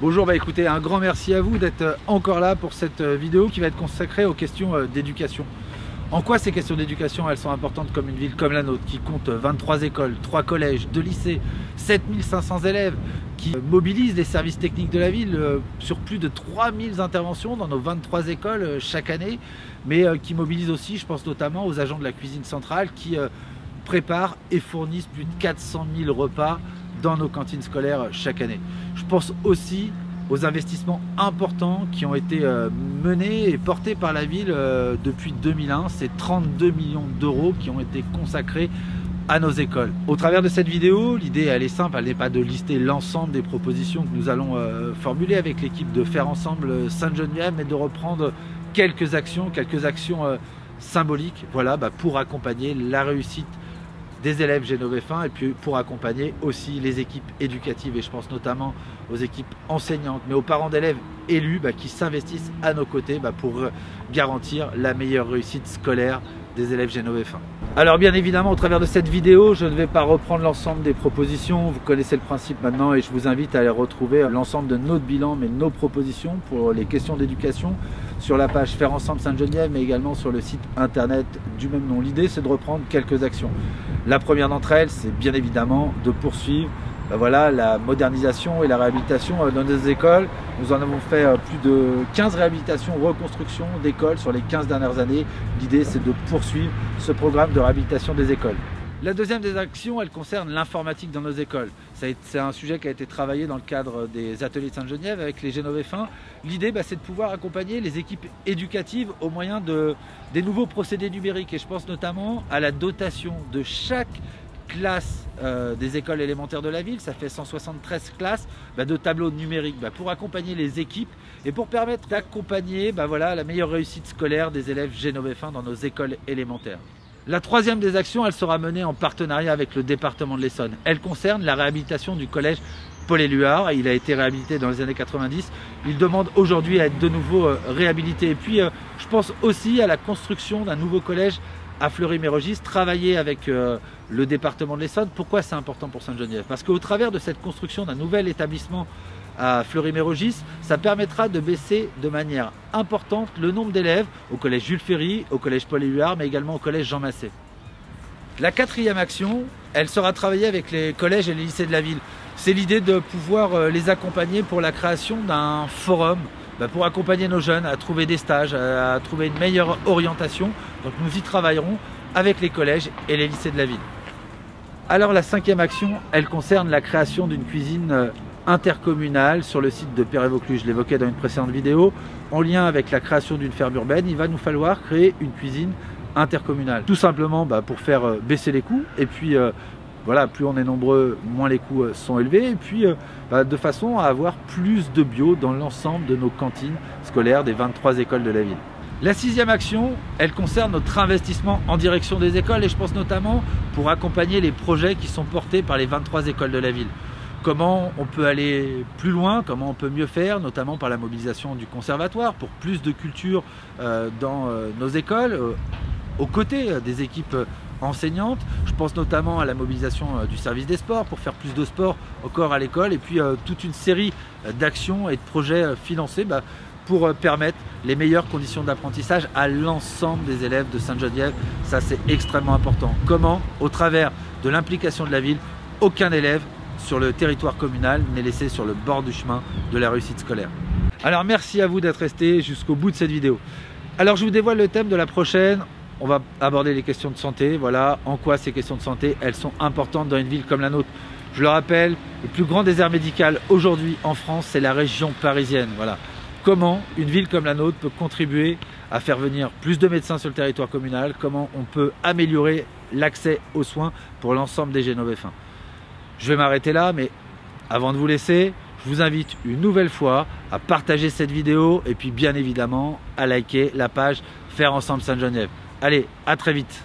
Bonjour, écoutez, un grand merci à vous d'être encore là pour cette vidéo qui va être consacrée aux questions d'éducation. En quoi ces questions d'éducation elles sont importantes comme une ville comme la nôtre qui compte 23 écoles, 3 collèges, 2 lycées, 7500 élèves, qui mobilise les services techniques de la ville sur plus de 3000 interventions dans nos 23 écoles chaque année, mais qui mobilise aussi, je pense notamment aux agents de la cuisine centrale qui préparent et fournissent plus de 400 000 repas dans nos cantines scolaires chaque année. Je pense aussi aux investissements importants qui ont été menés et portés par la ville depuis 2001. C'est 32 millions d'euros qui ont été consacrés à nos écoles. Au travers de cette vidéo, l'idée elle est simple, elle n'est pas de lister l'ensemble des propositions que nous allons formuler avec l'équipe de Faire Ensemble Sainte-Geneviève, mais de reprendre quelques actions symboliques, voilà, pour accompagner la réussite des élèves génovéfins et puis pour accompagner aussi les équipes éducatives, et je pense notamment aux équipes enseignantes, mais aux parents d'élèves élus qui s'investissent à nos côtés pour garantir la meilleure réussite scolaire des élèves génovéfins. Alors bien évidemment, au travers de cette vidéo, je ne vais pas reprendre l'ensemble des propositions, vous connaissez le principe maintenant, et je vous invite à aller retrouver l'ensemble de notre bilan, mais nos propositions pour les questions d'éducation sur la page Faire Ensemble Sainte-Geneviève, mais également sur le site internet du même nom. L'idée c'est de reprendre quelques actions. La première d'entre elles, c'est bien évidemment de poursuivre la modernisation et la réhabilitation dans nos écoles. Nous en avons fait plus de 15 réhabilitations, reconstructions d'écoles sur les 15 dernières années. L'idée, c'est de poursuivre ce programme de réhabilitation des écoles. La deuxième des actions, elle concerne l'informatique dans nos écoles. C'est un sujet qui a été travaillé dans le cadre des ateliers de Sainte-Geneviève avec les génovéfins. L'idée, c'est de pouvoir accompagner les équipes éducatives au moyen des nouveaux procédés numériques. Et je pense notamment à la dotation de chaque classe des écoles élémentaires de la ville, ça fait 173 classes de tableaux numériques pour accompagner les équipes et pour permettre d'accompagner la meilleure réussite scolaire des élèves génovéfins dans nos écoles élémentaires. La troisième des actions, elle sera menée en partenariat avec le département de l'Essonne. Elle concerne la réhabilitation du collège Paul-Éluard. Il a été réhabilité dans les années 90. Il demande aujourd'hui à être de nouveau réhabilité. Et puis, je pense aussi à la construction d'un nouveau collège à Fleury-Mérogis, travailler avec le département de l'Essonne. Pourquoi c'est important pour Sainte-Geneviève? Parce qu'au travers de cette construction d'un nouvel établissement à Fleury-Mérogis, ça permettra de baisser de manière importante le nombre d'élèves au collège Jules Ferry, au collège Paul-Éluard, mais également au collège Jean Massé. La quatrième action, elle sera travaillée avec les collèges et les lycées de la ville. C'est l'idée de pouvoir les accompagner pour la création d'un forum pour accompagner nos jeunes à trouver des stages, à trouver une meilleure orientation. Donc nous y travaillerons avec les collèges et les lycées de la ville. Alors la cinquième action, elle concerne la création d'une cuisine intercommunale sur le site de Perray-Vaucluse. Je l'évoquais dans une précédente vidéo. En lien avec la création d'une ferme urbaine, il va nous falloir créer une cuisine intercommunale. Tout simplement pour faire baisser les coûts et puis plus on est nombreux, moins les coûts sont élevés, et puis de façon à avoir plus de bio dans l'ensemble de nos cantines scolaires des 23 écoles de la ville. La sixième action, elle concerne notre investissement en direction des écoles, et je pense notamment pour accompagner les projets qui sont portés par les 23 écoles de la ville. Comment on peut aller plus loin, comment on peut mieux faire, notamment par la mobilisation du conservatoire pour plus de culture dans nos écoles, aux côtés des équipes enseignantes. Je pense notamment à la mobilisation du service des sports pour faire plus de sport encore à l'école, et puis toute une série d'actions et de projets financés pour permettre les meilleures conditions d'apprentissage à l'ensemble des élèves de Sainte-Geneviève. Ça, c'est extrêmement important. Comment, au travers de l'implication de la ville, aucun élève sur le territoire communal n'est laissé sur le bord du chemin de la réussite scolaire. Alors merci à vous d'être resté jusqu'au bout de cette vidéo. Alors je vous dévoile le thème de la prochaine. On va aborder les questions de santé. Voilà en quoi ces questions de santé, elles sont importantes dans une ville comme la nôtre. Je le rappelle, le plus grand désert médical aujourd'hui en France, c'est la région parisienne. Voilà. Comment une ville comme la nôtre peut contribuer à faire venir plus de médecins sur le territoire communal, comment on peut améliorer l'accès aux soins pour l'ensemble des génovéfins. Je vais m'arrêter là, mais avant de vous laisser, je vous invite une nouvelle fois à partager cette vidéo et puis bien évidemment à liker la page Faire Ensemble Sainte-Geneviève. Allez, à très vite.